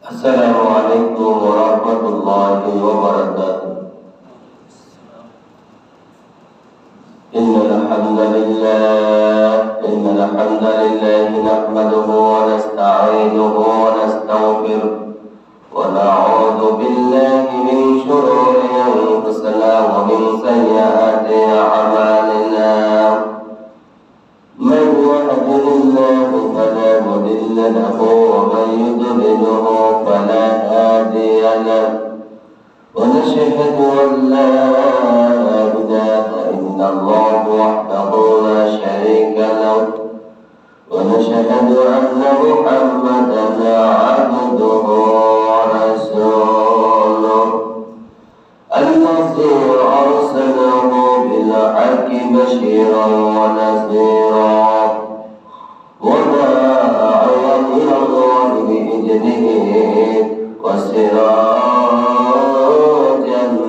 السلام عليكم ورحمة الله وبركاته. إن الحمد لله نحمده ونستعينه ونستغفره ونعوذ بالله من شرور أنفسنا ومن سيئات أعمالنا. من يهده الله فلا مضل له ومن يضلله فلا هادي له. ونشهد أن لا إله إلا الله وحده لا شريك له. ونشهد أن محمدا عبده ورسوله الذي أرسله بالحق بشيرا ونذيرا وداعيا إلى الله بإذنه وسراجا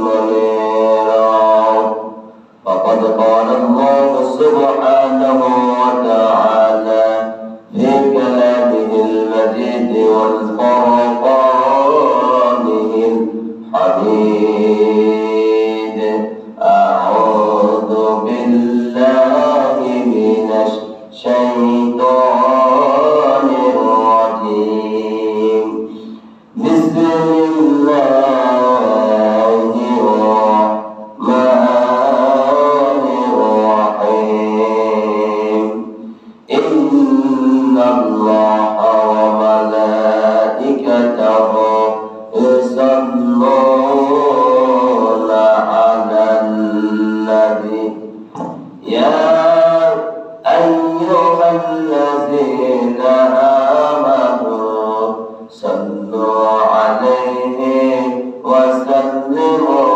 منيرا. فقد قال الله سبحانه وتعالى في كلامه المجيد والفرقانه الحميد: أعوذ بالله من الشيطان الرجيم. بسم الله الرحمن الرحيم. إن الله وملائكته يصلون على النبي يا أيها الذين آمنوا صلوا عليه وسلموا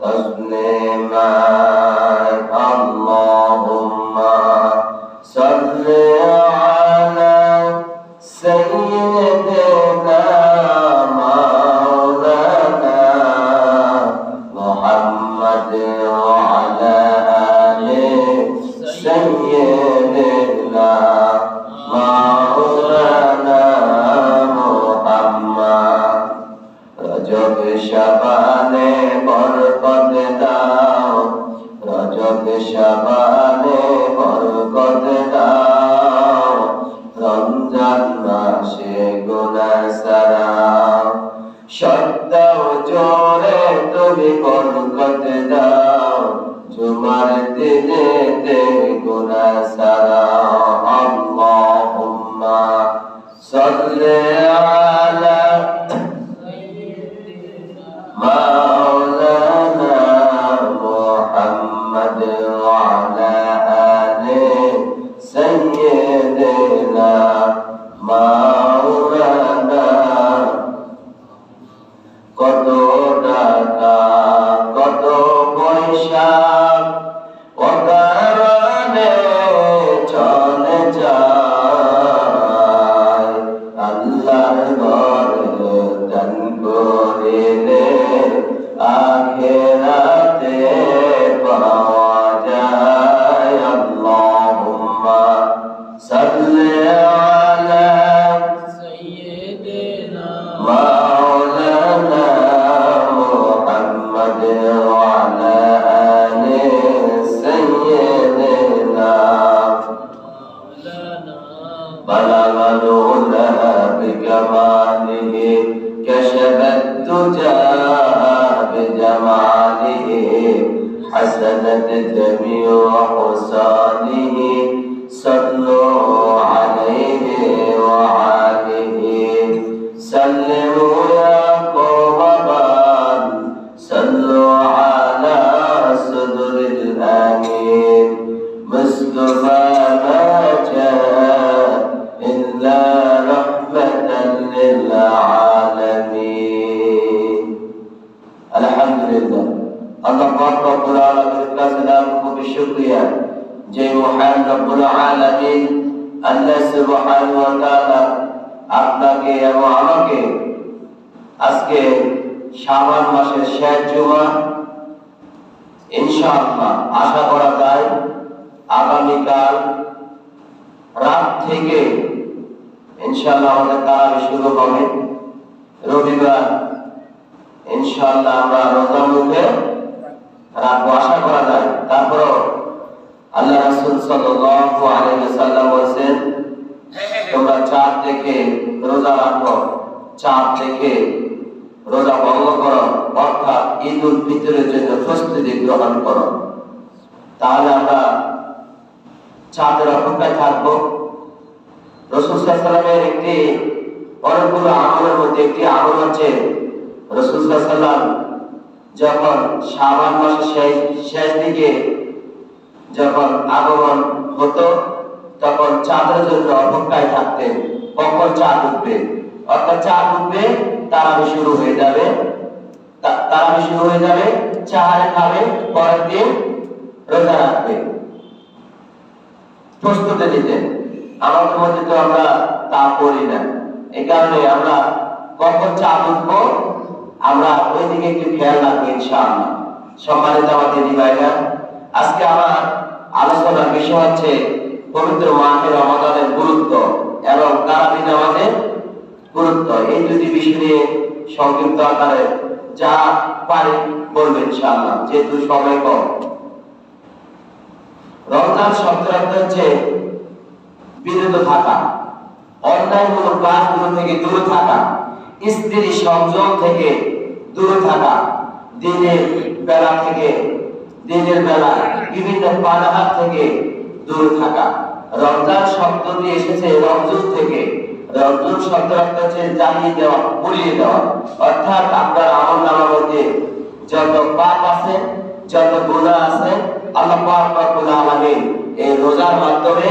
تسليما. اللهم صل على سيدنا مولانا محمد وعلى آل سيدنا مولانا محمد. রজব শাবানে বরকত দাও, রজব শাবানে বরকত দাও, রমজান মাসে গুনাহ সারাও। সত্তাও জোরে তুমি বরকত দাও, জুমার দিনেতে গুনাহ সারাও। আল্লাহুম্মা সাল্লি আলা مولانا محمد وعلى آل سيدنا مولانا। কত টাকা কত পয়সা অকারণে চলে যায়, আল্লাহর ঘরে দান করিলে আখিরাতে পাওয়া যায়। আল্লাহুম্মা সাল্লি আলা সাইয়্যিদিনা মাওলানা মুহাম্মদ ওয়া আলা আলি সাইয়্যিদিনা মাওলানা। বালাগাল উলা বিকামালিহি كشفت الدجى بجماله حسنت جميع حسانه. صلوا عليه وعليه سلموا يا قوم من صلوا على صدر الأمين مصطفى ما جاء إلا رحمة للعالمين. আলহামদুলিল্লাহ, আল্লাহ পাক রব্বুল আলামিনের কাছে লাখ কোটি শুকরিয়া যে মহান রব্বুল আলামিন আল্লাহ সুবহানাহু ওয়া তাআলা আপনাকে এবং আমাকে আজকে শাবান মাসের শেষ জুমা, ইনশাআল্লাহ আশা করা যায় আগামীকাল রাত থেকে ইনশাআল্লাহ আমাদের তারাবি শুরু হবে রবিবার। ইনশাআল্লাহ আমরা রোজা মুখে রাখবো, আশা করা যায়। তারপরও আল্লাহ রাসূল সাল্লাল্লাহু আলাইহি ওয়াসাল্লাম বলেছেন, তোমরা চাঁদ দেখে রোজা রাখো, চাঁদ দেখে রোজা ভঙ্গ করো, অর্থাৎ ঈদ উল ফিতরের জন্য প্রস্তুতি গ্রহণ করো। তাহলে আমরা চাঁদের অপেক্ষায় থাকবো। রাসূল সাল্লাল্লাহু আলাইহি ওয়াসাল্লামের একটি অনেকগুলো আমলের মধ্যে একটি আমল হচ্ছে, রাসূল সাল্লাল্লাহু আলাইহি ওয়াসাল্লাম যখন শাবান মাসের শেষ দিকে যখন আগমন হতো, তখন চাঁদের জন্য অপেক্ষায় থাকতেন, কখন চাঁদ উঠবে। অর্থাৎ চাঁদ উঠবে, তারাবি শুরু হয়ে যাবে, চাহারে খাবে, পরের দিন রোজা রাখবে, প্রস্তুতি নিতেন। আমাদের মধ্যে তো আমরা তা করি না। এই কারণে আমরা কখন চাঁদ উঠবো আমরা ওই দিকে একটু খেয়াল রাখবো ইনশাআল্লাহ। সম্মানিত আমার দিদি ভাইরা, আজকে আমার আলোচনার বিষয় হচ্ছে পবিত্র মাহে রমাদানের গুরুত্ব এবং তারাবি নামাজের গুরুত্ব। এই দুটি বিষয় নিয়ে সংক্ষিপ্ত আকারে যা পারি বলবো ইনশাআল্লাহ, যেহেতু সময় কম। রমজান শব্দের অর্থ হচ্ছে বিরত থাকা, অন্যায়মূলক কাজগুলো থেকে দূরে থাকা, স্ত্রী সংযম থেকে দূরে থাকা, দিনের বেলা বিভিন্ন পানাহার থেকে দূরে থাকা। রমজান শব্দটি এসেছে রমজুন থেকে। রমজুন শব্দের অর্থ হচ্ছে জ্বালিয়ে দেওয়া, পুড়িয়ে দেওয়া। অর্থাৎ আপনার আমলনামার মধ্যে যত পাপ আছে, যত গুনাহ আছে, আল্লাহ পাক রব্বুল আলামিন এই রোজার মাধ্যমে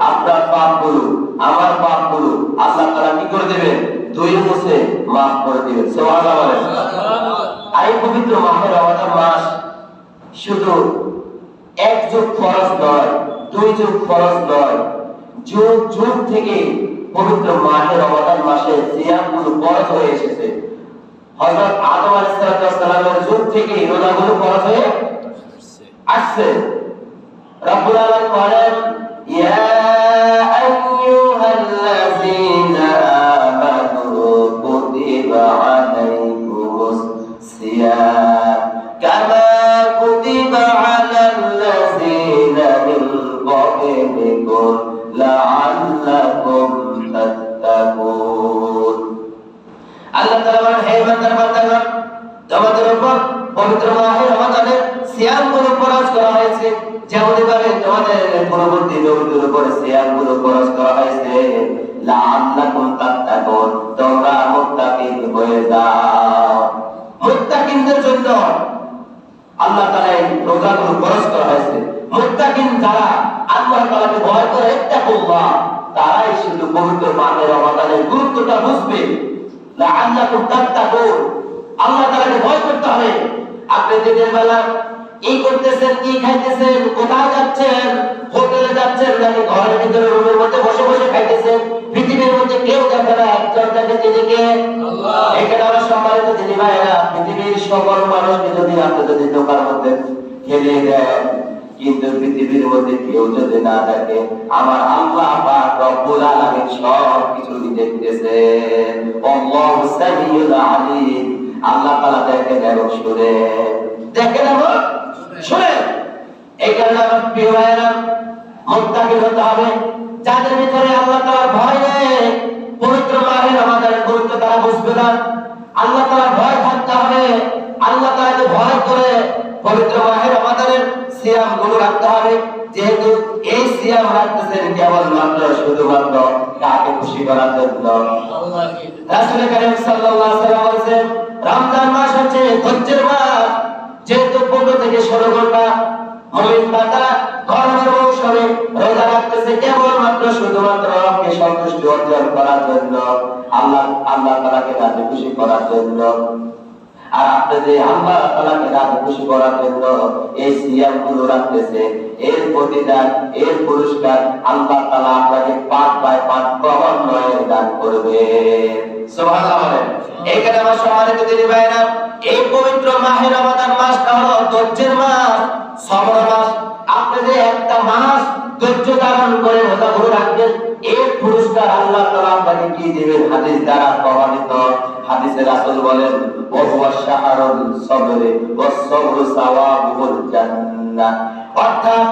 আপনার পাপগুলো, আমার পাপগুলো আল্লাহ তাআলা কি করে দেবেন? ধুয়ে মুছে মাফ করে দিবেন। সুবহানাল্লাহ বলেন। এই পবিত্র মাহে রমাদান মাস শুধু এক যুগ ফরজ নয়, দুই যুগ ফরজ নয়, যুগ যুগ থেকে পবিত্র মাহে রমাদান মাসে সিয়ামগুলো ফরজ হয়ে এসেছে। হযরত আদম আলাইহিস সালামের যুগ থেকে রোজাগুলো ফরজ হয়ে আসছে। রব্বুল আলামিন বলেন, ইয়া আইয়ুহাল্লাযীনা আমানু কুতিবা আলাইকুমুস সিয়াম কামা কুতিবা আলাল্লাযীনা মিন ক্বাবলিকুম লাআল্লাকুম তাত্তাকুন। আল্লাহ তাআলা বলেন, হে বান্দারা, তোমাদের উপর পবিত্র মাহে রমাদানের সিয়ামগুলো ফরজ করা হয়েছে, যেমন ভাবে তোমাদের পূর্ববর্তী নবীদের উপর সিয়ামগুলো ফরজ করা হয়েছে, লাআল্লাকুম তাত্তাকুন, তোমরা মুত্তাকিন হয়ে যাও। মুত্তাকিনদের জন্য আল্লাহ তাআলা এই রোজাগুলো ফরজ করা হয়েছে। মুত্তাকিন যারা আল্লাহ তাআলাকে ভয় করে, ইত্তাকুল্লাহ, তারাই শুধু পবিত্র মাহে রমাদানের গুরুত্বটা বুঝবে। লাআল্লাকুম তাত্তাকুন, আল্লাহ তাআলাকে ভয় করতে হবে। আপনি দিনের বেলা কি করতেছেন, কি খাইতেছেন, কোথায় যাচ্ছেন, হোটেলে যাচ্ছেন নাকি ঘরের ভিতরে রুমের মধ্যে বসে বসে খাইতেছেন, পৃথিবীর মধ্যে কেউ দেখে না, একজন দেখে, তিনি কে? আল্লাহ। এখানে আমার সম্মানিত দিদি ভাইরা, পৃথিবীর সকল মানুষকে যদি আপনি যদি দোকার মধ্যে খেলিয়ে দেন, কিন্তু পৃথিবীর মধ্যে কেউ যদি না দেখে, আমার আল্লাহ পাক রব্বুল আলামিন সব কিছু দেখতেছেন। আল্লাহু সামিউল আলিম, আল্লাহ তাআলা দেখেন এবং শুনেন, দেখেন এবং শুনেন। এই কারণে আমার প্রিয় ভাইরা, মুত্তাকিন হতে হবে। যাদের ভিতরে আল্লাহ তাআলার ভয় নেই, পবিত্র মাহে রমাদানের গুরুত্ব তারা বুঝবে না। আল্লাহ তাআলার ভয় থাকতে হবে। আল্লাহ তাআলাকে ভয় করে পবিত্র মাহে রমাদানের সিয়াম গুলো রাখতে হবে। যেহেতু এই সিয়াম রাখতেছেন কেবলমাত্র শুধুমাত্র কাকে খুশি করার জন্য। রাসূল কারীম সাল্লাল্লাহু আলাইহি ওয়াসাল্লাম বলেছেন, রমজান মাস হচ্ছে ধৈর্যের মাস। যেহেতু 15 থেকে 16 ঘন্টা মুমিন বান্দা গরমের মৌসুমে রোজা রাখতেছে কেবলমাত্র শুধুমাত্র রবকে সন্তুষ্টি অর্জন করার জন্য, আল্লাহ তাআলাকে রাজি খুশি করার জন্য। আর আপনি যে আল্লাহ তাআলাকে রাজি খুশি করার জন্য এই সিয়ামগুলো রাখতেছে, এর প্রতিদান, এর পুরস্কার আল্লাহ তাআলা আপনাকে 5/5 ক্রমান্বয়ে দান করবে। সুবহানাল্লাহ বলেন। এইখানে আমার সম্মানিত দিদি ভাইরা, এই পবিত্র মাহে রমাদান মাসটা হলো ধৈর্যের মাস, সবর মাস। আপনি যে একটা মাস ধৈর্য ধারণ করে রোজাগুলো রাখবেন, এর পুরস্কার পুরস্কার আল্লাহ তাআলা আপনাকে কি দিবেন হাদিস দ্বারা প্রমাণিত। হাদিসে রাসূল বলেন ওয়া শাহরুল সবরে ওয়াস সবরু সাওয়াবুল জান্নাহ, অর্থাৎ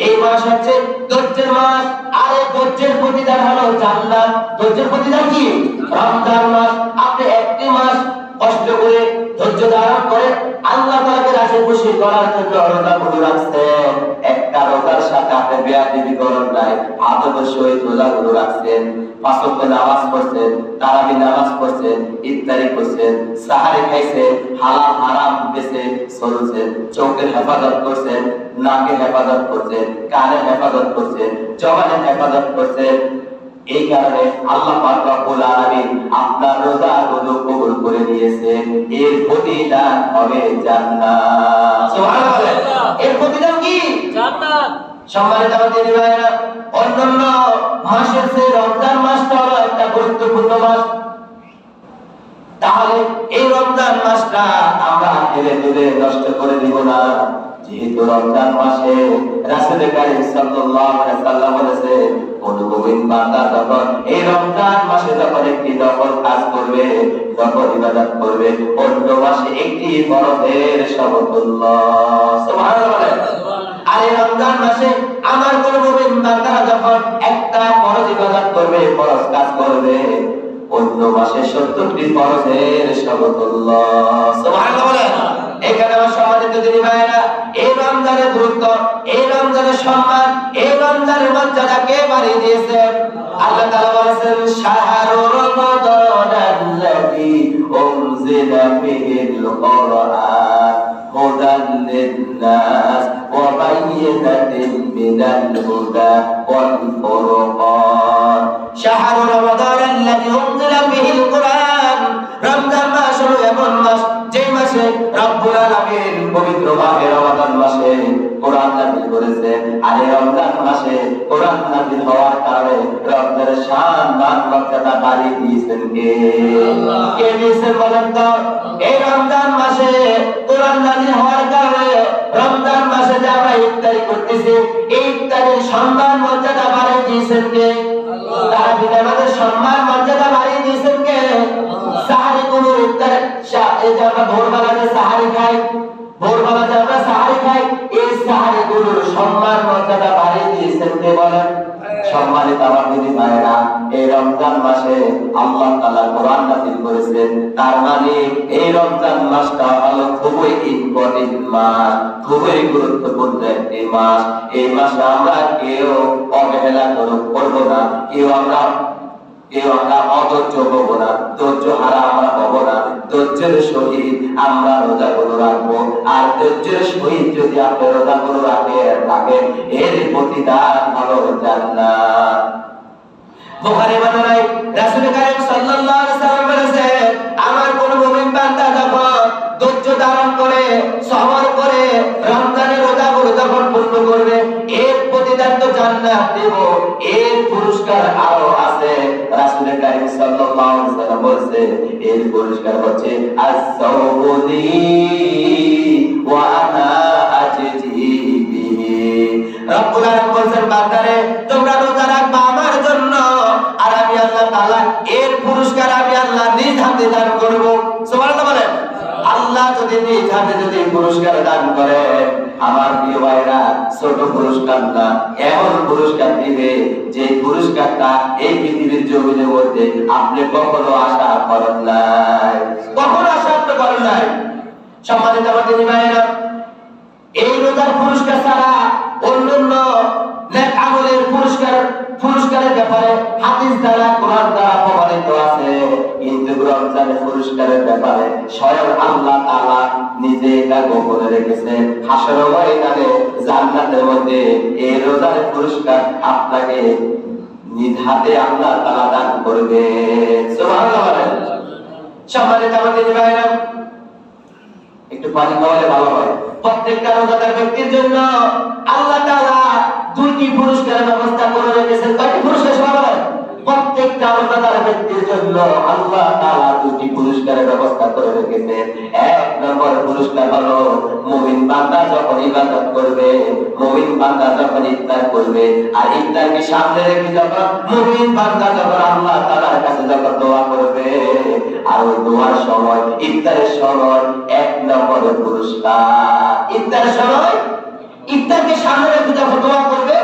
এই মাস হচ্ছে ধৈর্যের মাস, আর এই ধৈর্যের প্রতিদান হলো জান্নাত। ধৈর্যের প্রতিদান কি? রমজান মাস। আপনি একটি মাস কষ্ট করে ধৈর্য ধারণ করে আল্লাহ তাআলাকে রাজি খুশি করার জন্য রোজাগুলো রাখছেন। একটা রোজার সাথে আপনি বেয়াদবি করেন নাই, আদবের সহিত রোজাগুলো রাখছেন, পাঁচ ওয়াক্ত নামাজ পড়ছেন, তারাবি নামাজ পড়ছেন, ইফতারি করছেন, সাহারি খাইছেন, হালাল হারাম বেঁচে চলছেন, চোখের হেফাজত করছেন, নাকের হেফাজত করছেন, কানের হেফাজত করছেন, জবানের হেফাজত করছেন। এই কারণে আল্লাহ পাক রব্বুল আলামিন আপনার রোজাগুলো কবুল করে নিয়েছে। এর প্রতিদান হবে জান্নাত। সুবহানাল্লাহ। এর প্রতিদান কি? জান্নাত। সম্মানিত দিনী ভাইরা, অন্যান্য মাসের চেয়ে রমজান মাসটা হলো একটা গুরুত্বপূর্ণ মাস। তাহলে এই রমজান মাসটা আমরা হেলে দুলে নষ্ট করে দিব না। যেহেতু রমজান মাসে রাসূল কারীম সাল্লাল্লাহু আলাইহি ওয়াসাল্লাম বলেছে, কোন মুমিন বান্দা যখন এই রমজান মাসে যখন একটি নফল কাজ করবে, নফল ইবাদত করবে, অন্য মাসে একটি ফরজের সমতুল্য। সুবহানাল্লাহ। আর এই রমজান মাসে আমার কোন মুমিন বান্দা যখন একটা ফরজ ইবাদত করবে, ফরজ কাজ করবে, অন্য মাসে 70টি ফরজের সমতুল্য। সুবহানাল্লাহ। এখানে আমার সম্মানিত দিনী ভাইরা, এই রমজানের গুরুত্ব, এই রমজানের সম্মান, এই রমজানের মর্যাদা কে বাড়িয়ে দিয়েছেন? আল্লাহ তাআলা বলেছেন শাহরুর রমাদানাল্লাযী উনজিলা ফীহিল কুরআন হুদাল লিন-নাস ওয়া বায়িনাতিন মিনাল হুদা ওয়াল ফুরকান। শাহরুর রমাদানাল্লাযী উনজিলা ফীহিল কুরআন, রমজান মাস হলো এমন মাস যে মাসে রব্বুল আলামিন পবিত্র মাহে রমাদান মাসে কোরআন নাযিল করেছেন। আর এই রমজান মাসে কোরআন নাযিল হওয়ার কারণে রমজানের শান মান মর্যাদা বাড়িয়ে দিয়েছেন কে? আল্লাহ। কে দিয়েছেন বলেন তো? এই রমজান মাসে কোরআন নাযিল হওয়ার কারণে রমজান মাসে যে আমরা ইফতারি করতেছি, এই ইফতারির সম্মান মর্যাদা বাড়িয়ে দিয়েছেন কে? আল্লাহ। তারাবির নামাজের সম্মান মর্যাদা বাড়িয়ে দিয়েছেন কে? আল্লাহ। সাহারি গুলো ইফতার এই যে আমরা ভোরবেলা যে সাহারি খাই, ভোরবেলা যে আমরা সাহারি খাই, এই সাহারি গুলোর সম্মান মর্যাদা বাড়িয়ে দিয়েছেন কে বলেন? সম্মানিত আমার দিনী ভাইরা, এই রমজান মাসে আল্লাহ তাআলা কোরআন নাযিল করেছেন। তার মানে এই রমজান মাসটা হলো খুবই ইম্পর্টেন্ট মাস, খুবই গুরুত্বপূর্ণ একটি মাস। এই মাসে আমরা কেউ অবহেলা করব না, কেউ আমরা অধৈর্য হব না, ধৈর্য হারা আমরা হব না। ধৈর্যের সহিত আমরা রোজাগুলো রাখবো। আর ধৈর্যের সহিত যদি আপনি রোজাগুলো রাখেন, এর প্রতিদান হলো জান্নাত। বুখারী বর্ণনায় রাসূল কারীম সাল্লাল্লাহু আলাইহি ওয়াসাল্লাম বলেছেন, আমার কোন মুমিন বান্দা যখন ধৈর্য ধারণ করে, সবর করে রমজানের রোজাগুলো যখন পূর্ণ করবে, এর প্রতিদান তো জান্নাত দেব, এর পুরস্কার আরো আছে। রাসূল কারীম সাল্লাল্লাহু আলাইহি ওয়াসাল্লাম বলেছেন, এর পুরস্কার হচ্ছে আস-সাওমুলি ওয়া আনা আজজি বিহি। রব্বুল আলামিন বলেন, বান্দারে তোমরা রোজা রাখবা আমার জন্য, আর আমি আল্লাহ তাআলা এর পুরস্কার আমি আল্লাহ নিজ হাতে দান করব। সুবহানাল্লাহ বলেন। আল্লাহ যদি নিজ হাতে যদি পুরস্কার দান করে, আমার প্রিয় ভাইরা, ছোট পুরস্কার না, এমন পুরস্কার দিবে যে পুরস্কারটা এই পৃথিবীর জমিনের মধ্যে আপনি কখনো আশা করেন নাই, কখনো আশা করেন নাই। সম্মানিত আমার দিনী ভাইরা, এই রোজার পুরস্কার ছাড়া অন্যান্য নেক আমলের পুরস্কারের ব্যাপারে হাদিস দ্বারা, কোরআন দ্বারা প্রমাণিত আছে, কিন্তু রমজানের পুরস্কারের ব্যাপারে স্বয়ং আল্লাহ তাআলা নিজে এটা গোপনে রেখেছেন। হাসরের ময়দানে জান্নাতের মধ্যে এই রোজার পুরস্কার আপনাকে নিজ হাতে আল্লাহ তাআলা দান করবে। সুবহানাল্লাহ। সম্মানিত আমার দিনী ভাইরা, একটু পানি খাওয়ালে ভালো হয়। প্রত্যেকটা রোজাদার ব্যক্তির জন্য আল্লাহ তাআলা দুইটি পুরস্কারের ব্যবস্থা করে রেখেছেন। কয়টি পুরস্কার সবাই বলেন? প্রত্যেকটা রোজাদার ব্যক্তির জন্য আল্লাহ তাআলা দুটি পুরস্কারের ব্যবস্থা করে রেখেছেন। এক নম্বর পুরস্কার হলো মুমিন বান্দা যখন ইবাদত করবে, মুমিন বান্দা যখন ইফতার করবে, আর ইফতারকে সামনে রেখে যখন মুমিন বান্দা যখন আল্লাহ তাআলার কাছে যখন দোয়া করবে, আর ওই দোয়ার সময় ইফতারের সময় এক নম্বর পুরস্কার, ইফতারের সময় ইফতারকে সামনে রেখে যখন দোয়া করবে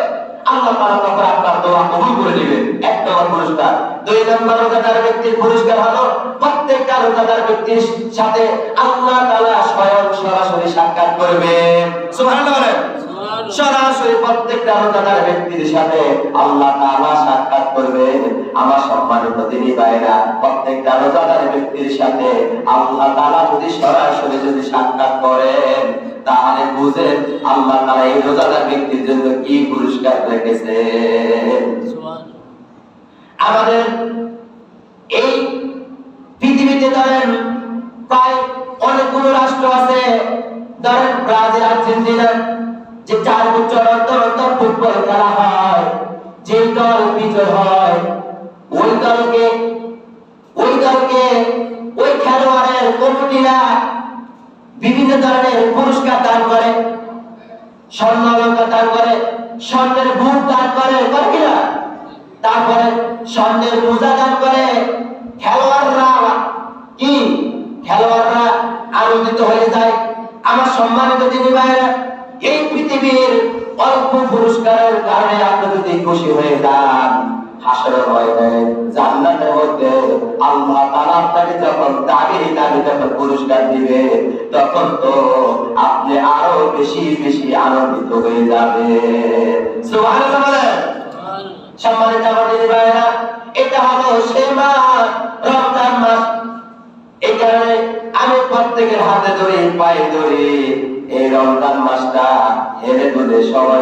আল্লাহ তাআলা তখন আপনার দোয়া কবুল করে নেবেন, এক নম্বর পুরস্কার। দুই নম্বর রোজাদার ব্যক্তির পুরস্কার হলো প্রত্যেকটা রোজাদার ব্যক্তির সাথে আল্লাহ তাআলা স্বয়ং সরাসরি সাক্ষাৎ করবেন। সুবহানাল্লাহ বলেন। সরাসরি প্রত্যেকটা রোজাদার ব্যক্তির সাথে আল্লাহ তাআলা সাক্ষাৎ করবেন। আমার সম্মানিত দিনী ভাইরা, প্রত্যেকটা রোজাদার ব্যক্তির সাথে আল্লাহ তাআলা যদি সরাসরি যদি সাক্ষাৎ করেন, তাহলে বুঝেন আল্লাহ তাআলা এই রোজাদার ব্যক্তির জন্য কি পুরস্কার রেখেছেন। আমাদের এই পৃথিবীতে ধরেন প্রায় অনেকগুলো রাষ্ট্র আছে, ধরেন ব্রাজিল, আর্জেন্টিনা, যে 4 বছর অন্তর অন্তর ফুটবল খেলা হয়, যে দল বিজয় হয় ওই দলকে ওই খেলোয়াড়ের কমিটিরা বিভিন্ন ধরনের পুরস্কার দান করে, স্বর্ণ অলংকার দান করে, স্বর্ণের বুট দান করে, করে কিনা? তারপরে স্বর্ণের মোজা দান করে। খেলোয়াড়রা আনন্দিত হয়ে যায়। আমার সম্মানিত দিনী ভাইরা, এই পৃথিবীর অল্প পুরস্কারের কারণে আপনি যদি খুশি হয়ে যান, হাসরের ময়দানে জান্নাতের মধ্যে আল্লাহ তাআলা আপনাকে যখন যখন পুরস্কার দিবে, তখন তো আপনি আরো বেশি বেশি আনন্দিত হয়ে যাবেন। সুবহানাল্লাহ বলেন। সম্মানিত আমার দিনী ভাইরা, এটা হলো সেই মাস, রমজান মাস। এই কারণে আমি প্রত্যেকের হাতে ধরে পায়ে ধরে এই রমজান মাসটা হেরে ধরে সময়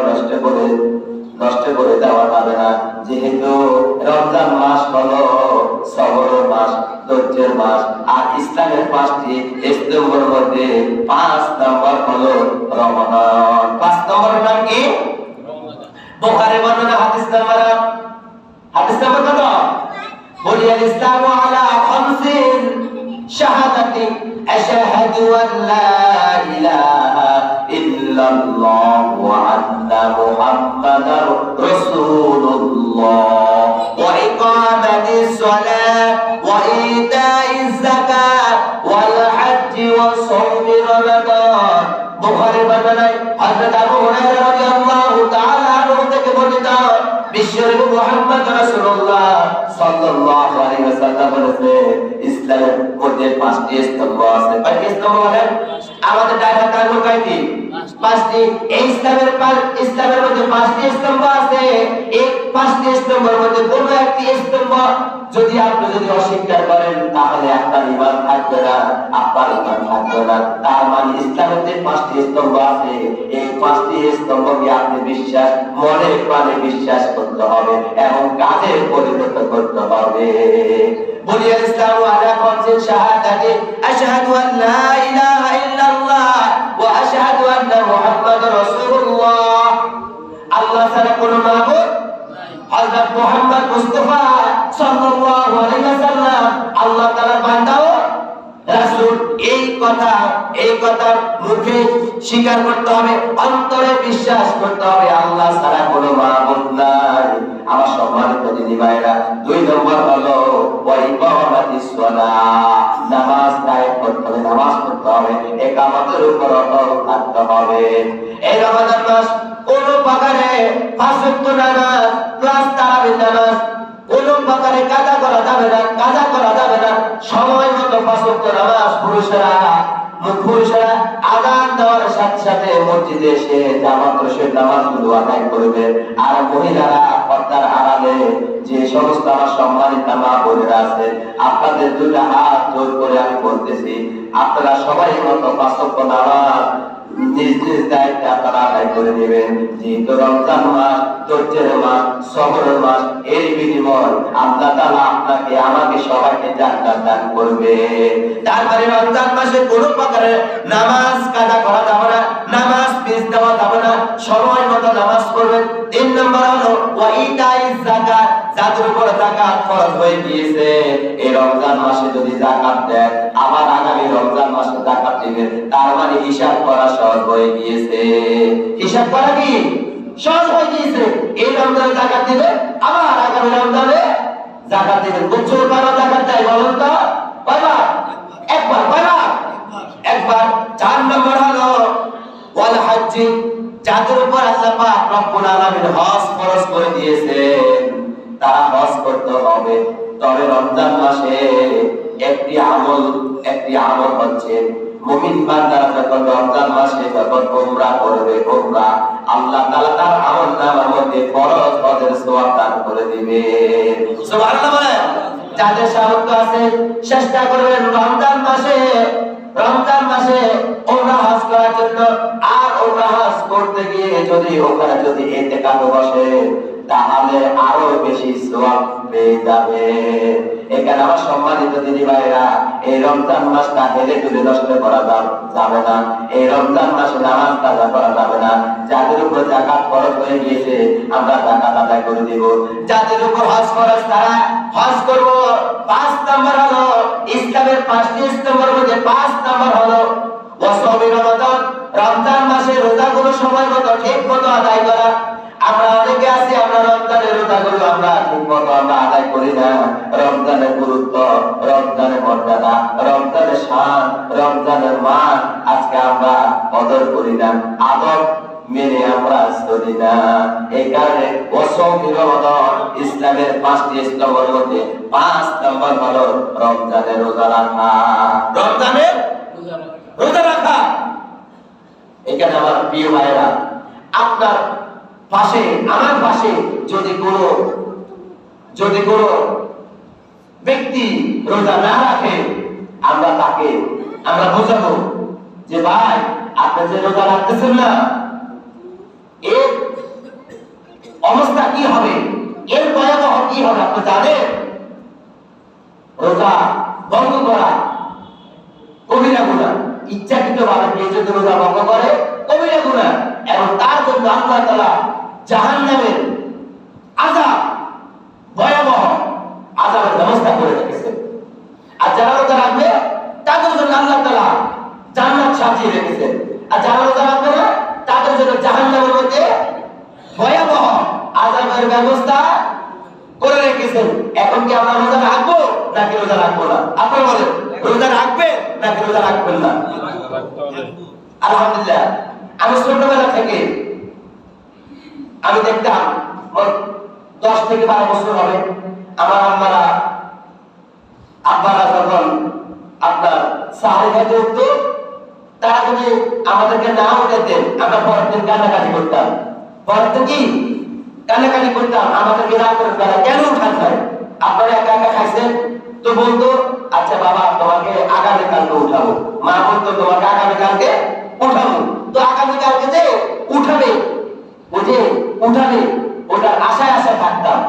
নষ্ট করে দেওয়া যাবে না। যেহেতু রমজান মাস হলো সবরের মাস, ধৈর্যের মাস, আর ইসলামের 5টি স্তম্ভের মধ্যে 5 নম্বর হলো রমাদান। 5 নম্বরের নাম কি? বুখারী বর্ণনা হাদিস নাম্বার কত? বুনিয়াল ইসলামু আলা খামসিন শাহাদাতি আশহাদু আন লা ইলাহা ইল্লাল্লাহ ওয়া আন্না মুহাম্মাদার রাসূলুল্লাহ ওয়া ইকামাতিস সালাহ ওয়া ইতাইজ যাকাত ওয়াল হজ্জ ওয়া সাওমি রমাদান। বুখারী বর্ণনায় হযরত আবু হুরায়রা রাদিয়াল্লাহু তাআলা আনহু থেকে বর্ণিত, বিশ্বনবী মুহাম্মদ রাসূলুল্লাহ সাল্লাল্লাহু আলাইহি ওয়াসাল্লাম বলেছেন, ইসলামের মধ্যে 5টি স্তম্ভ আছে। 5টি স্তম্ভ মানে আমাদের ডান হাত আঙ্গুল কয়টি? 5টি। এই ইসলামের মধ্যে 5টি স্তম্ভ আছে। এই 5টি স্তম্ভের মধ্যে কোনো একটি স্তম্ভ যদি আপনি অস্বীকার করেন, তাহলে আপনার ঈমান থাকবে না, আপনার ঈমান থাকবে না। তার মানে ইসলামের যে 5টি স্তম্ভ আছে, এই 5টি স্তম্ভকে আপনি মনে প্রাণে বিশ্বাস করতে হবে এবং কাজে পরিণত করতে হবে। বুনিয়াল ইসলামু আলা খামসিন শাহাদাতি আশহাদু আন লা ইলাহা ইল্লাল্লাহ ওয়া আশহাদু আন্না মুহাম্মাদার রাসূলুল্লাহ। আল্লাহ ছাড়া কোনো মাবুদ, হযরত মুহাম্মদ মুস্তাফা সাল্লাল্লাহু আলাইহি ওয়াসাল্লাম আল্লাহ তাআলার বান্দা ও রাসূল। এই কথা মুখে স্বীকার করতে হবে, অন্তরে বিশ্বাস করতে হবে আল্লাহ ছাড়া কোনো মাবুদ নাই। আমার সম্মানিত দিনী ভাইরা, 2 নম্বর হলো ওয়া ইকামাতিস সালাহ, নামাজ কায়েম করতে হবে, নামাজ পড়তে হবে, ইকামতের উপর অটল থাকতে হবে। এই রমজান মাস কোন প্রকারে 5 ওয়াক্ত নামাজ প্লাস তারাবির নামাজ কোন প্রকারে কাজা করা যাবে না। সময় মতো 5 ওয়াক্ত নামাজ পুরুষেরা আযান দেওয়ার সাথে সাথে মসজিদে এসে জামাতের নামাজগুলো আদায় করবে। আর মহিলারা পর্দার আড়ালে যে সমস্ত আমার সম্মানিত মা বোনেরা আছে, আপনাদের 2টা হাত জোর করে আমি বলতেছি, আপনারা সবাই মতো 5 ওয়াক্ত নামাজ নিজ নিজ দায়িত্বে আপনারা আদায় করে নেবেন। যেহেতু রমজান মাস, ধৈর্যের মাস, সবরের মাস, এর বিনিময় আল্লাহ তাআলা আপনাকে আমাকে সবাইকে জান্নাত দান করবে। তারপরে রমজান মাসে কোনো প্রকারের নামাজ কাজা করা যাবে না, নামাজ মিস দেওয়া যাবে না, সময় মতো নামাজ পড়বেন। 3 নম্বর হলো ওয়া ইতাইজ যাকাত, যাদের উপর যাকাত ফরজ হয়ে গিয়েছে এই রমজান মাসে যদি যাকাত দেন আবার আগামী রমজান মাসে যাকাত দিবেন, তার মানে হিসাব করা সহজ হয়ে গিয়েছে। হিসাব করা কি সহজ হয়ে গিয়েছে। এই রমজানে যাকাত দিবেন, আবার আগামী রমজানে যাকাত দিবেন। বছর কয়বার যাকাত দেয় বলুন তো? কয়বার? একবার। কয়বার? একবার। 4 নম্বর হলো ওয়াল হজ্জ, যাদের উপর আল্লাহ পাক রব্বুল আলামিন হজ ফরজ করে দিয়েছেন তারা হজ করতে হবে। তবে রমজান মাসে একটি আমল হচ্ছে মুমিন বান্দারা যখন রমজান মাসে যখন উমরা করবে, উমরা আল্লাহ তাআলা তার আমলনামার মধ্যে ফরজ হজের সওয়াব দান করে দিবেন। সুবহানাল্লাহ বলেন। যাদের সামর্থ্য আছে চেষ্টা করবেন রমজান মাসে উমরা হজ করার জন্য। আর উমরা হজ করতে গিয়ে যদি ওখানে যদি ইতিকাফ বসে তাহলে আরো বেশি সওয়াব পেয়ে যাবে। এখানে আমার সম্মানিত দিদি ভাইরা, এই রমজান মাসটা হেলে তুলে নষ্ট করা যাবে না। এই রমজান মাসে নামাজ কাজা করা যাবে না। যাদের উপর যাকাত ফরজ হয়ে গিয়েছে আমরা যাকাত আদায় করে দিব। যাদের উপর হজ ফরজ তারা হজ করব। 5 নম্বর হলো ইসলামের 5টি স্তম্ভের মধ্যে 5 নম্বর হলো ওয়াসমি রমাদান, রমজান মাসে রোজাগুলো সময় মতো ঠিক মতো আদায় করা। আমরা অনেকে আছি আমরা রমজানের রোজাগুলো আমরা ঠিক মতো আমরা আদায় করি না। রমজানের গুরুত্ব, রমজানের মর্যাদা, রমজানের শান, রমজানের মান আজকে আমরা কদর করি না, আদব মেনে আমরা চলি না। এই কারণে ওয়াসমি রমাদান ইসলামের 5টি স্তম্ভের মধ্যে 5 নম্বর হলো রমজানের রোজা রাখা। রমজানের রোজা রাখা। এখানে আমার প্রিয় ভাইরা, আপনার পাশে আমার পাশে যদি কোনো ব্যক্তি রোজা না রাখে আমরা বোঝাবো যে ভাই আপনি যে রোজা রাখতেছেন না, এর অবস্থা কি হবে, এর ভয়াবহ কি হবে আপনি জানেন? রোজা ভঙ্গ করা কবিরা গুনাহ। ইচ্ছাকৃতভাবে কেউ যদি রোজা ভঙ্গ করে কবিরা গুনাহ, এবং তার জন্য আল্লাহ তাআলা জাহান্নামের আযাব, ভয়াবহ আযাবের ব্যবস্থা করে রেখেছেন। আর যারা রোজা রাখবে তাদের জন্য আল্লাহ তাআলা জান্নাত সাজিয়ে রেখেছেন। আর যারা রোজা রাখবে না তাদের জন্য জাহান্নামের মধ্যে ভয়াবহ আযাবের ব্যবস্থা করে রেখেছেন। এখন কি আমরা রোজা রাখবো নাকি রোজা রাখবো না? আপনারা বলেন, রোজা রাখবেন নাকি রোজা রাখবেন না? আলহামদুলিল্লাহ, আমি ছোটবেলা থেকে আমি দেখতাম 10 থেকে 12 বছর হবে আমার আব্বারা যখন আপনার সাহারি খাইতে উঠতো, তারা যদি আমাদেরকে না উঠাতেন আমরা পরের দিন কান্নাকাটি করতাম। পরের দিন কি কান্নাকাটি করতাম, আমাদেরকে রাত করে বেলা কেন উঠান নাই, আপনারা একা একা খাইছেন? তো বলতো আচ্ছা বাবা তোমাকে আগামীকালকে উঠাবো। মা বলতো তোমাকে আগামীকালকে উঠাবো। তো আগামীকালকে যে উঠাবে ওটার আশায় থাকতাম।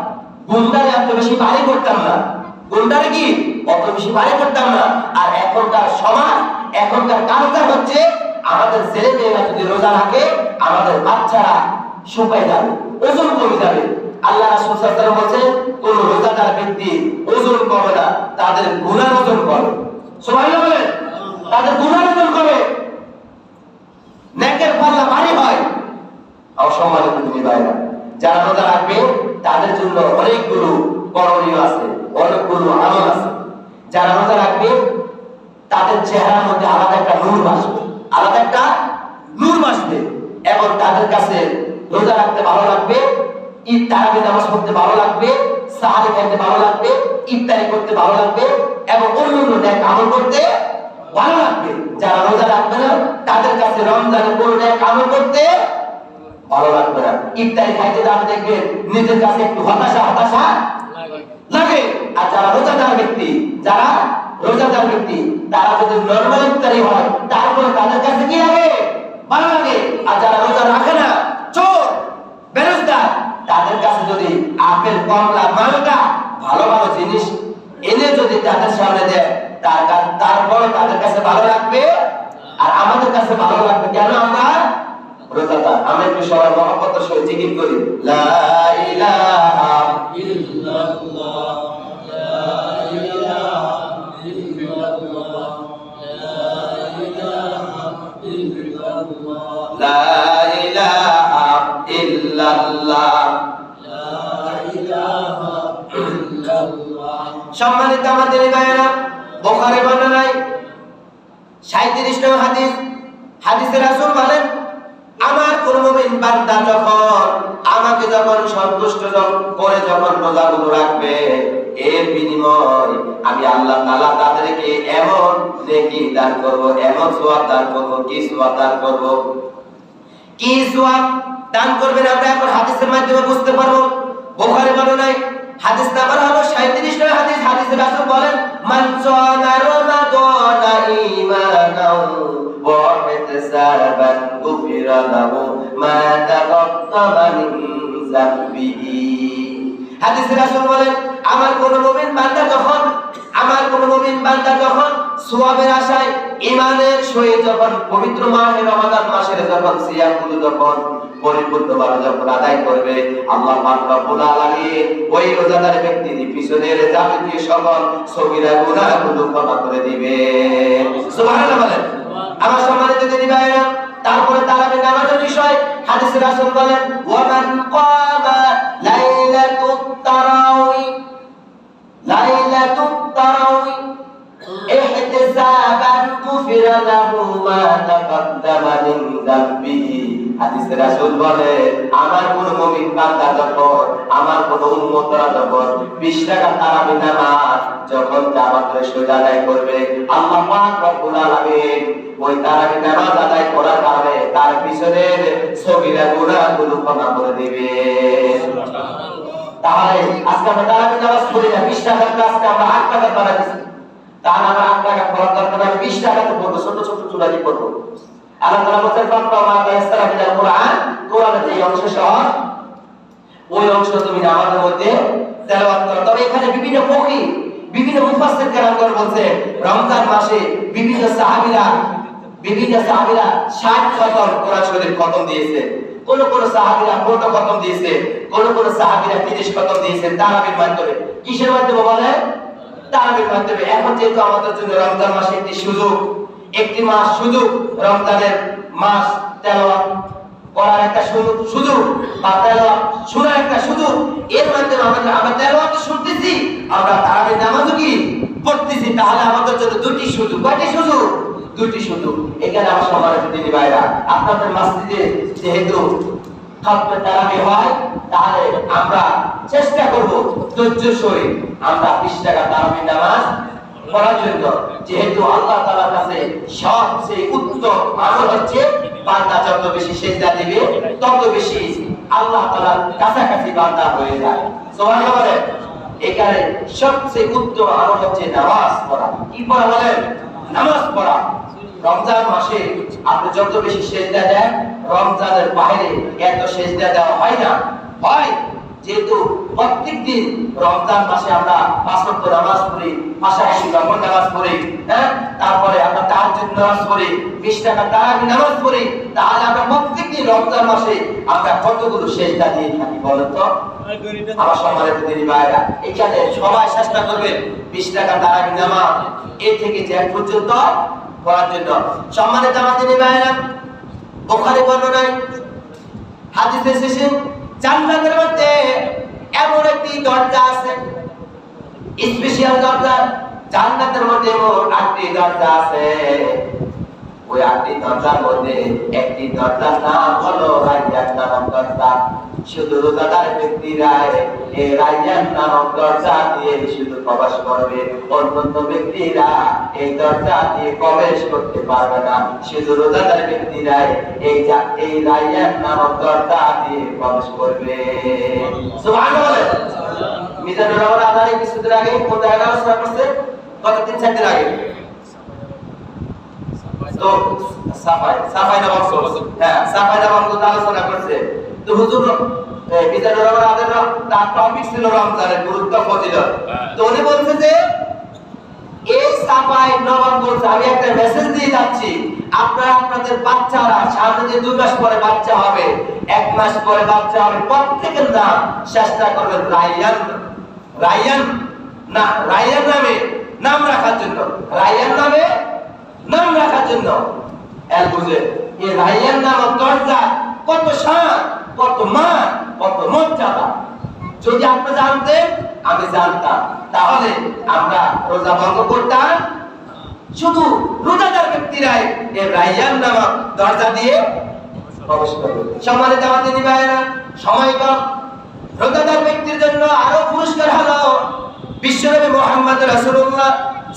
গুন্ডারে এত বেশি ভারী করতাম না, গুন্ডারে কি অত বেশি ভারী করতাম না। আর এখনকার সমাজ, এখনকার কালচার হচ্ছে আমাদের ছেলে মেয়েরা যদি রোজা রাখে আমাদের বাচ্চারা শুকায় যাবে, ওজন কমে যাবে। আল্লাহ রাসূল সাল্লাল্লাহু আলাইহি ওয়াসাল্লাম বলেছেন কোন রোজাদার ব্যক্তি ওজন কমে না, তাদের গুনাহ ওজন কমে। সুবহানাল্লাহ বলেন, তাদের গুনাহ ওজন কমে, নেকের পাল্লা ভারী হয়। অসম্মানিত দিনী ভাইরা, যারা রোজা রাখবে তাদের জন্য অনেকগুলো করণীয় আছে, অনেকগুলো আমল আছে। যারা রোজা রাখবে তাদের চেহারার মধ্যে আলাদা একটা নূর ভাসবে, এবং তাদের কাছে রোজা রাখতে ভালো লাগবে, ঈদ তারাবি নামাজ পড়তে ভালো লাগবে, সাহারি খাইতে ভালো লাগবে, ইফতারি করতে ভালো লাগবে, এবং অন্যান্য নেক আমল করতে ভালো লাগবে। যারা রোজা রাখবে না তাদের কাছে রমজানের কোনো নেক আমল করতে ভালো লাগবে না। ইফতারি খাইতে যারা দেখবেন নিজের কাছে একটু হতাশা লাগে। আর যারা রোজাদার ব্যক্তি তারা যদি নরমাল ইফতারি হয় তারপরে তাদের কাছে কি লাগে? ভালো লাগে। আর যারা রোজা রাখে না, চোর বেরোজগার, তাদের কাছে যদি আপেল, কমলা, মালটা ভালো ভালো জিনিস এনে যদি তাদের সামনে দেয় তারপর তাদের কাছে ভালো লাগবে, আর আমাদের কাছে ভালো লাগবে। কেন? আমরা রোজাদার। আমরা একটু সবাই মহব্বতের সহিত জিকির করি, লা ইলাহা ইল্লাল্লাহ। সম্মানিত আমাদের ভাইয়েরা, বুখারী বর্ণনায় 37 নম্বর হাদিস, হাদিসে রাসূল বলেন, আমার কোন মুমিন বান্দা যখন আমাকে যখন সন্তুষ্ট করে যখন রোজাগুলো রাখবে, এর বিনিময় আমি আল্লাহ তাআলা তাদেরকে এমন নেকি দান করব, এমন সওয়াব দান করব। কি সওয়াব দান করব? কি সওয়াব দান করবেন আমরা এখন হাদিসের মাধ্যমে বুঝতে পারবো। বুখারী বর্ণনায় হাদিস নাম্বার হলো 37 নম্বর হাদিস, হাদিসে রাসূল বলেন, মান সামা রমাদানা ঈমানাও ওয়া ইহতিসাবান গুফিরা লাহু মা তাকাদ্দামা মিন যামবিহি। হাদিসে রাসূল বলেন, আমার কোন মুমিন বান্দা যখন সওয়াবের আশায় ঈমানের সহিত যখন পবিত্র মাহে রমাদান মাসের যখন সিয়ামগুলো যখন পরিপূর্ণভাবে যখন আদায় করবে, আল্লাহ পাক রব্বুল আলামিন ওই রোজাদার ব্যক্তির পিছনের যাবতীয় সকল সগীরা গুনাহগুলো ক্ষমা করে দিবে। সুবহানাল্লাহ বলেন। আমার সম্মানিত দিনী ভাইরা, তারপরে তারাবির নামাজের বিষয় হাদিসে রাসূল বলেন, ওয়া মান ক্বামা লাইলাতুত তারাউই ইহতিসাবান গুফিরা লাহু মা তাকাদ্দামা মিন যামবিহি। হাদিসে রাসূল বলে, আমার কোন মুমিন বান্দা যখন, আমার কোন উম্মতরা যখন 20 টাকা তারাবি নামাজ যখন জামাতের সহিত আদায় করবে, আল্লাহ পাক রব্বুল আলামিন ওই তারাবি নামাজ আদায় করার কারণে তার পিছনের সগীরা গুনাহগুলো ক্ষমা করে দিবে। তাহলে আজকে আমরা তারাবি নামাজ পড়ি না, 20 টাকার ক্লাসে আমরা 8 টাকা বাড়াই দিচ্ছি। তাহলে আমরা 8 টাকা পড়ার দরকার নেই, 20 টাকাতে পড়বো, ছোট ছোট চূড়া দিয়ে পড়বো। আল্লাহ তাআলা বলেন, ফাত্তামা তায়াসসারা মিনাল কুরআন, কোরআনের যে অংশ সহজ ওই অংশ তুমি নামাজের মধ্যে তেলাওয়াত করো। তবে এখানে বিভিন্ন ফকি, বিভিন্ন মুফাসসির কেরামগণ বলছে, রমজান মাসে বিভিন্ন সাহাবীরা 60 খতম কোরআন শরীফ খতম দিয়েছে। কোন কোন সাহাবীরা 15 খতম দিয়েছে, কোন কোন সাহাবীরা 30 খতম দিয়েছে তারাবির মাধ্যমে। কিসের মাধ্যমে বলে? তারাবির মাধ্যমে। এখন যেহেতু আমাদের জন্য রমজান মাসে একটি মাস সুযোগ, রমজানের মাস তেলাওয়াত করার একটা সুযোগ বা তেলাওয়াত শোনার একটা সুযোগ, এর মাধ্যমে আমরা তেলাওয়াত শুনতেছি, আমরা তারাবির নামাজও কি পড়তেছি। তাহলে আমাদের জন্য দুটি সুযোগ। কয়টি সুযোগ? দুটি সুযোগ। এখানে আমার সম্মানিত দিনী ভাইরা, আপনাদের মসজিদে যেহেতু খাতমে তারাবি হয়, তাহলে আমরা চেষ্টা করব ধৈর্য সহিত আমরা 20 টাকা তারাবি নামাজ পড়ার জন্য। যেহেতু আল্লাহ তাআলার কাছে সবচেয়ে উত্তম আমল হচ্ছে বান্দা যত বেশি সিজদা দিবে তত বেশি আল্লাহ তাআলার কাছাকাছি বান্দা হয়ে যায়। সুবহানাল্লাহ বলেন। এখানে সবচেয়ে উত্তম আমল হচ্ছে নামাজ পড়া। কি পড়া বলেন? নামাজ পড়া। রমজান মাসে আপনি যত বেশি সিজদা দেন, রমজানের বাইরে এত সিজদা দেওয়া হয় না। হয় যেহেতু প্রত্যেকদিন রমজান মাসে আমরা 5 ওয়াক্ত নামাজ পড়ি, পাশাপাশি নফল নামাজ পড়ি, তারপরে আমরা তাহাজ্জুদ নামাজ পড়ি, 20 টাকা তারাবি নামাজ পড়ি, তাহলে আমরা প্রত্যেকদিন রমজান মাসে আমরা কতগুলো সিজদা দিয়ে থাকি বলেন তো? আমার সম্মানিত দিনী ভাইরা, এখানে সবাই চেষ্টা করবেন 20 টাকা তারাবি নামাজ এ থেকে যে পর্যন্ত পড়ার জন্য। সম্মানিত আমার দিনী ভাইরা, বুখারী বর্ণনায় হাদিসে এসেছে, জান্নাতের মধ্যে এমন একটি দরজা আছে, স্পেশাল দরজা। জান্নাতের মধ্যে মোট 8টি দরজা আছে। ওই 8টি দরজার মধ্যে একটি দরজার নাম হলো রায়্যান নামক দরজা। শুধু রোজাদার ব্যক্তিরা এই রায়্যান নামক দরজা দিয়ে শুধু প্রবেশ করবে, অন্যান্য ব্যক্তিরা এই দরজা দিয়ে প্রবেশ করতে পারবে না। শুধু রোজাদার ব্যক্তিরা এই রায়্যান নামক দরজা দিয়ে প্রবেশ করবে। সুবহানাল্লাহ। মিজানুর রহমান আদানি কিছুদিন আগে কোথায় আলোচনা করছে? গত 3-4 দিন আগে তো সাফাই নামক আলোচনা করছে। তো হুজুর মিজানুর রহমান আদানি তার টপিক ছিল রমজানের গুরুত্ব, ফজিলত। তো উনি বলছে যে এই সাফাই নবাবগঞ্জ, আমি একটা মেসেজ দিয়ে যাচ্ছি, আপনারা আপনাদের বাচ্চারা সামনে যে 2 মাস পরে বাচ্চা হবে, 1 মাস পরে বাচ্চা হবে, প্রত্যেকের নাম চেষ্টা করবেন রায়্যান নামে নাম রাখার জন্য। রায়্যান নামে নাম রাখার জন্য বুঝে এই রায়্যান নামক দরজা কত শান, কত মান, কত মর্যাদা। যদি আপনি জানতেন আমি জানতাম, তাহলে আমরা রোজা ভঙ্গ করতাম। শুধু রোজাদার ব্যক্তিরাই এই রায়্যান নামক দরজা দিয়ে প্রবেশ করবে। সম্মানিত আমাদের ভাইয়েরা, সময় কম, রোজাদার ব্যক্তির জন্য আরো পুরস্কার হলো বিশ্বনবী মুহাম্মদ রাসূলুল্লাহ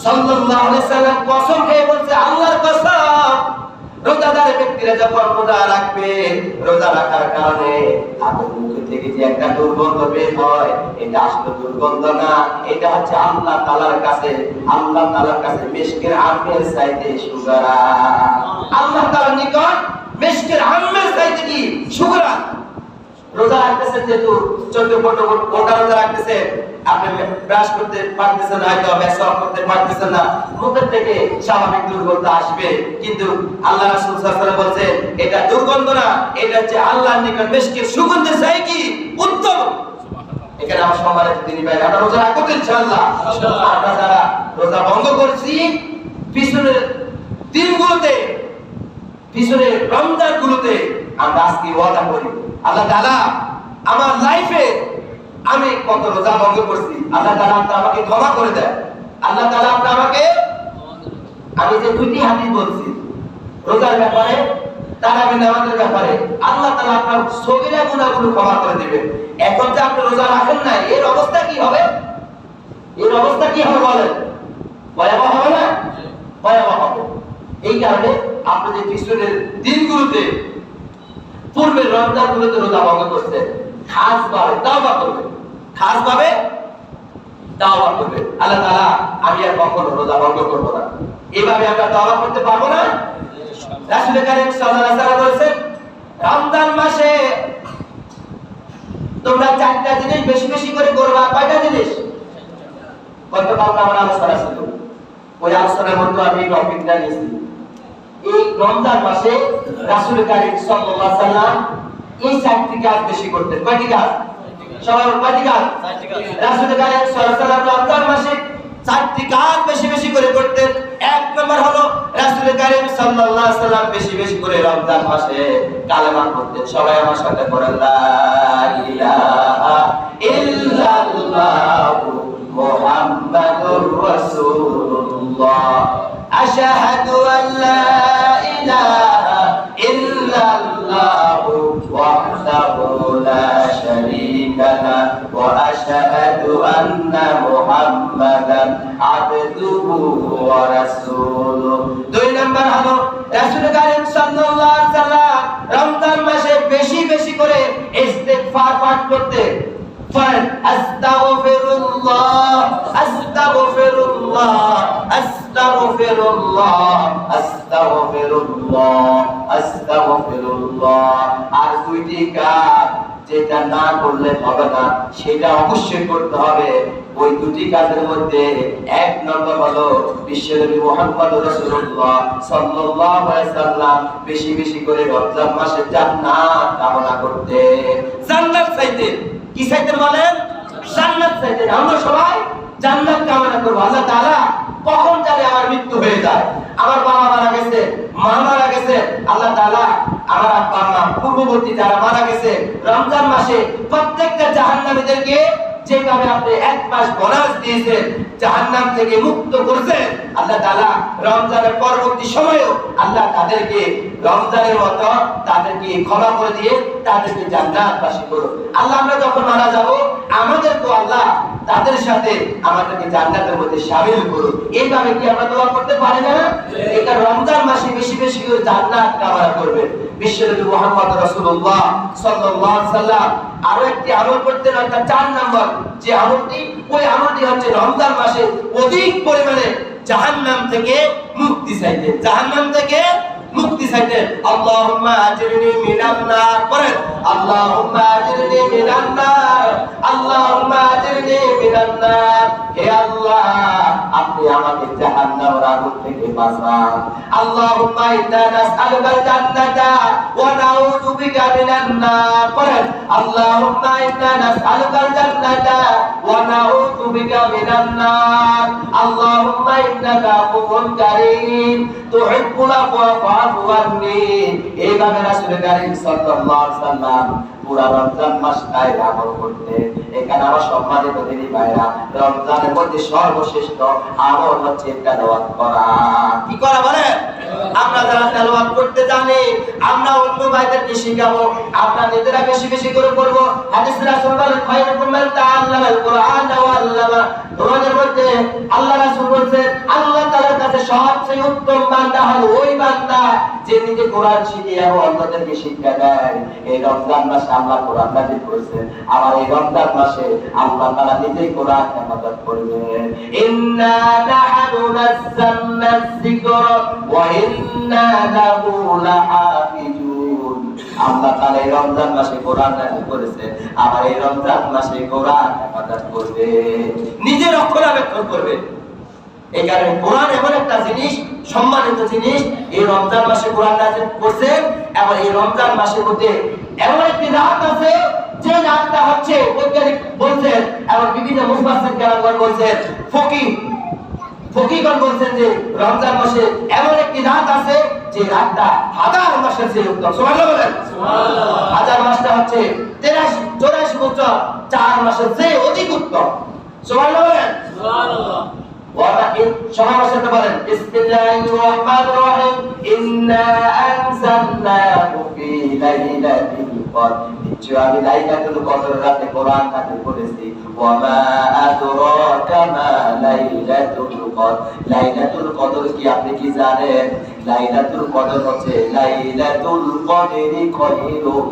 সাল্লাল্লাহু আলাইহি সাল্লাম কসম খেয়ে বলছে, আল্লাহর কসম, রোজাদার ব্যক্তিরা যখন রোজা রাখবে, রোজা রাখার কারণে তাদের মুখ থেকে যে একটা দুর্গন্ধ বের হয়, এটা আসলে দুর্গন্ধ না, এটা হচ্ছে আল্লাহ তাআলার কাছে মিশকের আমের চাইতে সুগরা। আল্লাহ তাআলার নিকট মিশকের আমের চাইতে কি সুগরা। রোজা রাখতেছেন যেহেতু 14-15 ঘন্টা রোজা রাখতেছেন, আপনি ব্রাশ করতে পারতেছেন, হয়তো মেসওয়াক করতে পারতেছেন না, মুখের থেকে স্বাভাবিক দুর্গন্ধ আসবে, কিন্তু আল্লাহ রাসূল সাল্লাল্লাহু আলাইহি ওয়াসাল্লাম বলেন এটা দুর্গন্ধ না, এটা হচ্ছে আল্লাহর নিকট মিশকের সুগন্ধের চাই কি উত্তম। এখানে আমার সম্মানিত দিনী ভাই, আমরা রোজা রাখবো ইনশাআল্লাহ। আমরা যারা রোজা ভঙ্গ করছি পিছনের দিনগুলোতে, পিছনের রমজানগুলোতে, আমরা আজকে ওয়াদা করি, আল্লাহ তাআলা আমার লাইফে আমি কত রোজা ভঙ্গ করছি, আল্লাহ তাআলা আমাকে ক্ষমা করে দেয়। আল্লাহ তাআলা আমাকে, আমি যে দুইটি হাদিস বলছি রোজার ব্যাপারে, তারাবি নামাজের ব্যাপারে, আল্লাহ তাআলা আপনার সগীরা গুনাহগুলো ক্ষমা করে দিবেন। এখন যে আপনি রোজা রাখেন না, এর অবস্থা কি হবে? এর অবস্থা কি হবে বলেন? ভয়াবহ হবে না? ভয়াবহ হবে। এই কারণে আপনি যে পিছনের দিনগুলোতে, পূর্বের রমজানগুলোতে রোজা ভঙ্গ করছেন, খাসভাবে তাওবা করবেন, খাসভাবে তাওবা করবেন। আল্লাহ তাআলা আমি আর কখনো রোজা ভঙ্গ করব না, এইভাবে আমরা তাওবা করতে পারবো না। রাসূল কারীম সাল্লাল্লাহু আলাইহি ওয়াসাল্লাম বলেছেন, রমজান মাসে তোমরা চারটা জিনিস বেশি বেশি করে করবা। কয়টা জিনিস? গতকাল আমরা আলোচনা ছিল, ওই আলোচনার মধ্যে আমি টপিকটা নিয়েছি। এই রমজান মাসে রাসূল কারীম সাল্লাল্লাহু আলাইহি ওয়াসাল্লাম এই চারটি কাজ বেশি করতেন। কয়টি কাজ? সবাই কয়টি কাজ? রাসূল কারীম সাল্লাল্লাহু আলাইহি ওয়াসাল্লাম রমজান মাসে চারটি কাজ বেশি বেশি করে করতেন। এক নম্বর হলো রাসূল কারীম সাল্লাল্লাহু আলাইহি ওয়াসাল্লাম বেশি বেশি করে রমজান মাসে কালেমা পড়তেন। সবাই আমার সাথে পড়েন, লা ইলাহা ইল্লাল্লাহু মুহাম্মাদুর রাসূলুল্লাহ, আশহাদু আল্লা ইলাহা ইল্লাল্লাহু ওয়াহদাহু লা শারীকা লাহু ওয়া আশহাদু আন্না মুহাম্মাদান আবদুহু ওয়া রাসূলুহু। দুই নম্বর হলো রাসূল কারীম সাল্লাল্লাহু আলাইহি ওয়াসাল্লাম রমজান মাসে বেশি বেশি করে ইস্তিগফার পাঠ করতেন। আস্তাগফিরুল্লাহ আস্তাগফিরুল্লাহ আস্তাগফিরুল্লাহ আস্তাগফিরুল্লাহ আস্তাগফিরুল্লাহ। আর দুইটি কাজ যেটা না করলে হবে না, সেটা অবশ্যই করতে হবে। ওই দুটি কাজের মধ্যে এক নম্বর হলো বিশ্বনবী মুহাম্মদ রাসূলুল্লাহ সাল্লাল্লাহু আলাইহি ওয়াসাল্লাম বেশি বেশি করে রমজান মাসে জান্নাত কামনা করতেন। জান্নাত চাইতেন। কি চাইতেন বলেন? জান্নাত চাইতেন। আমরা সবাই জান্নাত কামনা করব। আল্লাহ তাআলা কখন জানে আমার মৃত্যু হয়ে যায়, আমার বাবা মারা গেছে, মা মারা গেছে, আল্লাহ তাআলা আমার আব্বা মা পূর্ববর্তী যারা মারা গেছে রমজান মাসে প্রত্যেকটা জাহান্নামীদেরকে যেভাবে আপনি এক মাস বোনাস দিয়েছেন, জাহান্নাম থেকে মুক্ত করেছেন, আল্লাহ তাআলা রমজানের পরবর্তী সময়েও আল্লাহ তাদেরকে রমজানের মতো তাদেরকে ক্ষমা করে দিয়ে তাদেরকে জান্নাতবাসী করুন। আল্লাহ আমরা যখন মারা যাব আমাদেরকে আল্লাহ তাদের সাথে আমাদেরকে জান্নাতের মধ্যে শামিল করুন। এইভাবে কি আমরা দোয়া করতে পারি না? এটা রমজান মাসে বেশি বেশি করে জান্নাত কামনা করবেন। বিশ্বনবী মুহাম্মদ রাসূলুল্লাহ সাল্লাল্লাহু আলাইহি ওয়াসাল্লাম আরো একটি আমল করতেন, অর্থাৎ 4 নম্বর যে আমলটি, ওই আমলটি হচ্ছে রমজান মাসে অধিক পরিমাণে জাহান্নাম থেকে মুক্তি চাইতেন। জাহান্নাম থেকে মুক্তি চাইতেন। আল্লাহুম্মা আজরিনি মিনান নার, পড়েন আল্লাহুম্মা আজরিনি মিনান নার, আল্লাহুম্মা আজরিনি মিনান নার। হে আল্লাহ, আপনি আমাকে জাহান্নামের আগুন থেকে বাঁচান। আল্লাহুম্মা ইন্না নাসআলুকাল জান্নাতা ওয়া নাউযু বিকা মিনান নার, পড়েন আল্লাহুম্মা ইন্না নাসআলুকাল জান্নাতা ওয়া নাউযু বিকা মিনান নার। আল্লাহুম্মা ইন্নাকা আফুউন কারীম তুহিব্বুল আফওয়া ফা'ফু আননি। এইভাবে রাসূল কারীম সাল্লাল্লাহু আলাইহি ওয়াসাল্লাম পুরা রমজান মাসটাই আমল করতে। এখানে আমার সম্মানিত দিদি ভাইরা, রমজানের মধ্যে সর্বশ্রেষ্ঠ আমল হচ্ছে তেলাওয়াত করা। কি করা বলে? আমরা যারা তেলাওয়াত করতে জানি, আমরা অন্য ভাইদেরকে শিখাবো, আমরা নিজেরা বেশি বেশি করে পড়ব। হাদিস রাসূল বলেন, খায়রুকুম মান তাআল্লামাল কুরআন ওয়া আল্লামা। তোমাদের মধ্যে আল্লাহ রাসূল বলেন, আল্লাহ তাআলার কাছে সবচেয়ে উত্তম বান্দা হলো ওই বান্দা যে নিজে কোরআন শিখে এবং অন্যদেরকে শিক্ষা দেয়। এই রমজান মাসে আল্লাহ কোরআন নাযিল করেছেন, আবার এই রমজান মাসে আল্লাহ তাআলা নিজেই কোরআন হেফাজত করবেন। ইন্না নাহনু নাযালনা যিকরা ওয়া ইন্না লাহু লাহাফিজুন। আল্লাহ তাআলা এই রমজান মাসে কোরআন নাযিল করেছেন, আবার এই রমজান মাসে কোরআন হেফাজত করবে, নিজে রক্ষণাবেক্ষণ করবে। এই কারণে কোরআন এমন একটা জিনিস, সম্মানিত জিনিস। এই রমজান মাসে কোরআন নাযিল করছেন, এবং এই রমজান মাসের মধ্যে এমন একটি রাত আছে যে রাতটা হচ্ছে বৈজ্ঞানিক বলছেন এবং বিভিন্ন মুফাসসির কেরামগণ বলছেন, ফকিহগণ বলছেন যে রমজান মাসে এমন একটি রাত আছে যে রাতটা হাজার মাসের চেয়ে উত্তম। সুবহানাল্লাহ বলেন। সুবহানাল্লাহ। হাজার মাসটা হচ্ছে 83-84 বছর 4 মাসের চেয়ে অধিক উত্তম। সুবহানাল্লাহ বলেন। সুবহানাল্লাহ। সবাই আমার সাথে বলেন, বিসমিল্লাহির রহমানির রহিম। ইন্না আনজালনাহু ফি লাইলাতিল কদর। নিশ্চয় আমি লাইলাতুল কদর রাতে কোরআন নাযিল করেছি। ওয়া মা আদরাকা মা লাইলাতুল কদর। লাইলাতুল কদর কি আপনি কি জানেন? লাইলাতুল কদর হচ্ছে লাইলাতুল কদরি খায়রুম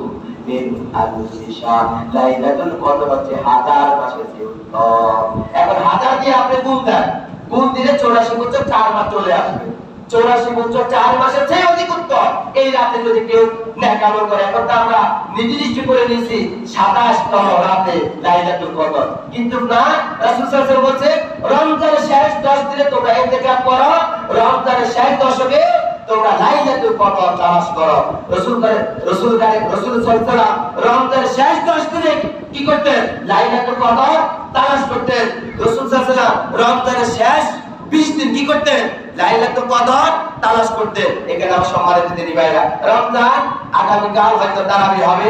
মিন আলফি শাহর। লাইলাতুল কদর হচ্ছে হাজার মাসের চেয়ে উত্তম। এখন হাজার দিয়ে আপনি গুণ দেন, গুণ দিলে 84 বছর 4 মাস চলে আসবে। 84 বছর 4 মাসের চেয়ে অধিক উত্তম। এই রাতে যদি কেউ নেক আমল করে, এখন তো আমরা নির্দিষ্ট করে নিয়েছি 27তম রাতে লাইলাতুল কদর, কিন্তু না, রাসূল সাল্লাল্লাহু আলাইহি ওয়াসাল্লাম বলেছে রমজানের শেষ 10 দিনে তোমরা ইতিকাফ করো, রমজানের শেষ দশকে তোমরা লাইলাতুল কদর তালাশ করো। রাসূল সাল্লাল্লাহু আলাইহি ওয়াসাল্লাম রমজানের শেষ 10 দিনে কি করতেন? লাইলাতুল কদর তালাশ করতেন। রাসূল সাল্লাল্লাহু আলাইহি ওয়াসাল্লাম রমজানের শেষ 20 দিন কি করতেন? লাইলাতুল কদর তালাশ করতেন। এখানে আমার সম্মানিত দিনী ভাইরা, রমজান আগামীকাল হয়তো তারাবি হবে।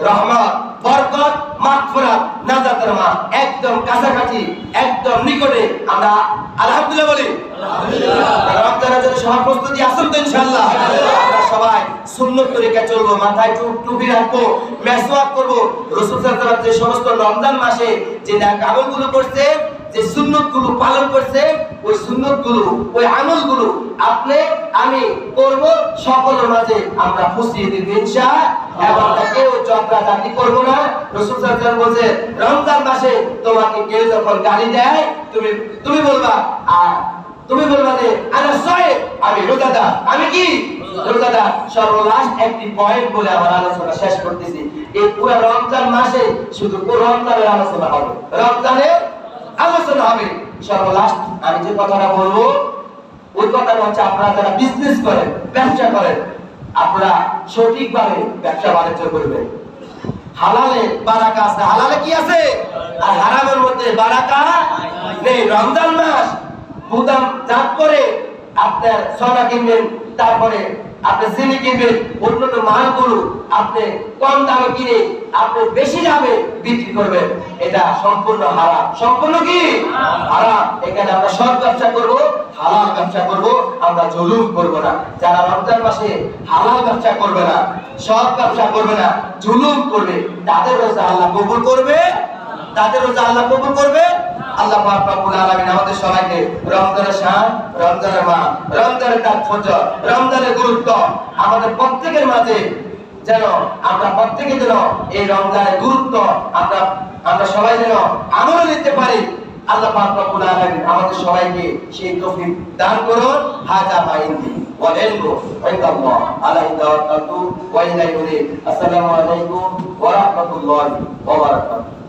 রহমত, বরকত, মাগফিরাত, নাজাতের মাস একদম কাছাকাছি, একদম নিকটে। আমরা আলহামদুলিল্লাহ বলি। আলহামদুলিল্লাহ। রমজানের জন্য সবার প্রস্তুতি আছেন তো ইনশাআল্লাহ? আমরা সবাই সুন্নত তরিকায় চলবো, মাথায় টুপি রাখবো, মেসওয়াক করব। রাসূল সাল্লাল্লাহু আলাইহি ওয়াসাল্লাম যে সমস্ত রমজান মাসে যে নেক আমলগুলো করছে, যে সুন্নতগুলো পালন করছে, ওই সুন্নতগুলো, ওই আমলগুলো আপনি আমি করব, সকলের মাঝে আমরা ফুসিয়ে দিব ইনশাআল্লাহ। এবং কেউ ঝগড়া জাতি করব না। রাসূল সাল্লাল্লাহু আলাইহি ওয়াসাল্লাম বলেছে, রমজান মাসে তোমাকে কেউ যখন গালি দেয়, তুমি বলবা যে আনা সায়েম, আমি রোজাদার। আমি কি? রোজাদার। সর্বলাস্ট একটি পয়েন্ট বলে আমার আলোচনা শেষ করতেছি। এই পুরো রমজান মাসে শুধু রমজানের আলোচনা হবে, রমজানের আলোচনা হবে। সর্বলাস্ট আমি যে কথাটা বলবো, ওই কথাটা হচ্ছে আপনারা যারা বিজনেস করেন, ব্যবসা করেন, আপনারা সঠিকভাবে ব্যবসা বাণিজ্য করবেন। হালালে বারাকা আছে, হালালে কি আছে? আর হারামের মধ্যে বারাকা নেই। রমজান মাস গুদাম জাত করে আপনার সোনা কিনবেন, তারপরে আপনি চিনি কিনবেন, অন্যান্য মালগুলো আপনি কম দামে কিনে আপনি বেশি দামে বিক্রি করবেন, এটা সম্পূর্ণ হারাম। সম্পূর্ণ কি হারাম। এখানে আমরা সৎ ব্যবসা করব, হালাল ব্যবসা করব, আমরা জুলুম করব না। যারা রমজান মাসে হালাল ব্যবসা করবে না, সৎ ব্যবসা করবে না, জুলুম করবে, তাদের রোজা আল্লাহ কবুল করবে, তাদের রোজা আল্লাহ কবুল করবে। আল্লাহ পাক রব্বুল আলামিন আমাদের সবাইকে রমজানের শান, রমজানের মাস, রমজানের তাৎপর্য, রমজানের গুরুত্ব আমাদের প্রত্যেকের মাঝে যেন আমরা প্রত্যেকে যেন এই রমজানের গুরুত্ব আমরা সবাই যেন আমলে নিতে পারি। আল্লাহ পাক রব্বুল আলামিন আমাদের সবাইকে সেই তৌফিক দান করুন। হাজা মাইন্দি ওয়াল ইলমু ইনদাল্লাহ আলাইহি তাওয়াক্কালতু ওয়া ইলাইহি উনীব। আসসালামু আলাইকুম ওয়া রাহমাতুল্লাহি ওয়া বারাকাতুহু।